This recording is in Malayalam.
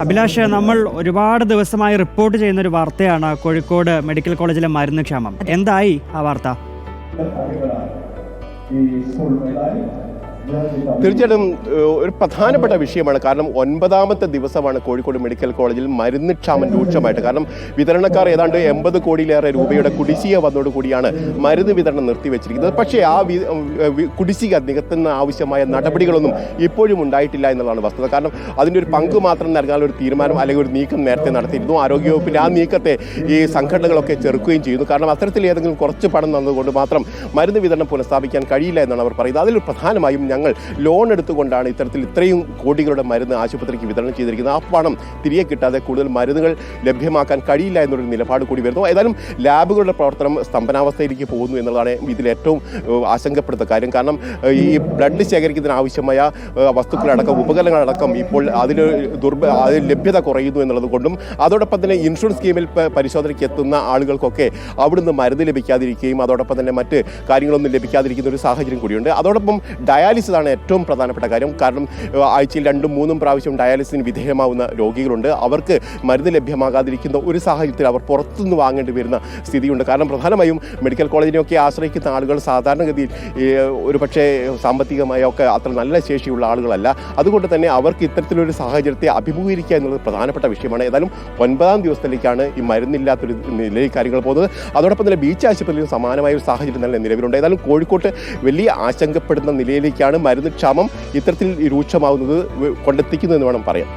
അഭിലാഷ്, നമ്മൾ ഒരുപാട് ദിവസമായി റിപ്പോർട്ട് ചെയ്യുന്ന ഒരു വാർത്തയാണ് കോഴിക്കോട് മെഡിക്കൽ കോളേജിലെ മരുന്ന് ക്ഷാമം. എന്തായി ആ വാർത്ത? തീർച്ചയായിട്ടും ഒരു പ്രധാനപ്പെട്ട വിഷയമാണ്. കാരണം 9ാമത്തെ ദിവസമാണ് കോഴിക്കോട് മെഡിക്കൽ കോളേജിൽ മരുന്ന് ക്ഷാമം രൂക്ഷമായിട്ട്. കാരണം വിതരണക്കാർ ഏതാണ്ട് 80 കോടിയിലേറെ രൂപയുടെ കുടിശ്ശിക വന്നതോടുകൂടിയാണ് മരുന്ന് വിതരണം നിർത്തിവെച്ചിരിക്കുന്നത്. പക്ഷേ ആ കുടിശ്ശിക നികത്തുന്ന ആവശ്യമായ നടപടികളൊന്നും ഇപ്പോഴും ഉണ്ടായിട്ടില്ല എന്നുള്ളതാണ് വസ്തുത. കാരണം അതിൻ്റെ ഒരു പങ്ക് മാത്രം നൽകാനുള്ള ഒരു തീരുമാനം അല്ലെങ്കിൽ ഒരു നീക്കം നേരത്തെ നടത്തിയിരുന്നു. ആരോഗ്യവകുപ്പിൻ്റെ ആ നീക്കത്തെ ഈ സംഘടനകളൊക്കെ ചെറുക്കുകയും ചെയ്യുന്നു. കാരണം അത്തരത്തിൽ ഏതെങ്കിലും കുറച്ച് പണം തന്നതുകൊണ്ട് മാത്രം മരുന്ന് വിതരണം പുനഃസ്ഥാപിക്കാൻ കഴിയില്ല എന്നാണ് അവർ പറയുന്നത്. അതിൽ പ്രധാനമായും ഞങ്ങൾ ലോൺ എടുത്തുകൊണ്ടാണ് ഇത്രയും കോടികളുടെ മരുന്ന് ആശുപത്രിക്ക് വിതരണം ചെയ്തിരിക്കുന്നത്. ആ പണം തിരികെ കിട്ടാതെ കൂടുതൽ മരുന്നുകൾ ലഭ്യമാക്കാൻ കഴിയില്ല എന്നൊരു നിലപാട് കൂടി വരുന്നു. ഏതായാലും ലാബുകളുടെ പ്രവർത്തനം സ്തംഭനാവസ്ഥയിലേക്ക് പോകുന്നു എന്നുള്ളതാണ് ഇതിൽ ഏറ്റവും ആശങ്കപ്പെടുത്ത കാര്യം. കാരണം ഈ ബ്ലഡ് ശേഖരിക്കുന്നതിന് ആവശ്യമായ വസ്തുക്കളടക്കം ഉപകരണങ്ങളടക്കം ഇപ്പോൾ അതിന് ലഭ്യത കുറയുന്നു എന്നുള്ളത് കൊണ്ടും അതോടൊപ്പം തന്നെ ഇൻഷുറൻസ് സ്കീമിൽ പരിശോധനയ്ക്ക് എത്തുന്ന ആളുകൾക്കൊക്കെ അവിടുന്ന് മരുന്ന് ലഭിക്കാതിരിക്കുകയും അതോടൊപ്പം തന്നെ മറ്റ് കാര്യങ്ങളൊന്നും ലഭിക്കാതിരിക്കുന്ന ഒരു സാഹചര്യം കൂടിയുണ്ട്. അതോടൊപ്പം ഡയാലിസിസ് ആണ് ഏറ്റവും പ്രധാനപ്പെട്ട കാര്യം. കാരണം ആഴ്ചയിൽ 2-3 പ്രാവശ്യം ഡയാലിസിന് വിധേയമാവുന്ന രോഗികളുണ്ട്. അവർക്ക് മരുന്ന് ലഭ്യമാകാതിരിക്കുന്ന ഒരു സാഹചര്യത്തിൽ അവർ പുറത്തുനിന്ന് വാങ്ങേണ്ടി വരുന്ന സ്ഥിതിയുണ്ട്. കാരണം പ്രധാനമായും മെഡിക്കൽ കോളേജിനെയൊക്കെ ആശ്രയിക്കുന്ന ആളുകൾ സാധാരണഗതിയിൽ ഒരു പക്ഷേ സാമ്പത്തികമായൊക്കെ അത്ര നല്ല ശേഷിയുള്ള ആളുകളല്ല. അതുകൊണ്ട് തന്നെ അവർക്ക് ഇത്തരത്തിലൊരു സാഹചര്യത്തെ അഭിമുഖീകരിക്കുക എന്നുള്ളത് പ്രധാനപ്പെട്ട വിഷയമാണ്. ഏതായാലും 9ാം ദിവസത്തിലേക്കാണ് ഈ മരുന്നില്ലാത്തൊരു നിലയിൽ കാര്യങ്ങൾ പോകുന്നത്. അതോടൊപ്പം തന്നെ ബീച്ച് ആശുപത്രിയിൽ സമാനമായ ഒരു സാഹചര്യം തന്നെ നിലവിലുണ്ട്. ഏതായാലും കോഴിക്കോട്ട് വലിയ ആശങ്കപ്പെടുന്ന നിലയിലേക്കാണ് മരുന്ന് ക്ഷാമം ഇത്തരത്തിൽ രൂക്ഷമാവുന്നത് കൊണ്ടെത്തിക്കുന്നതെന്ന് വേണം പറയാം.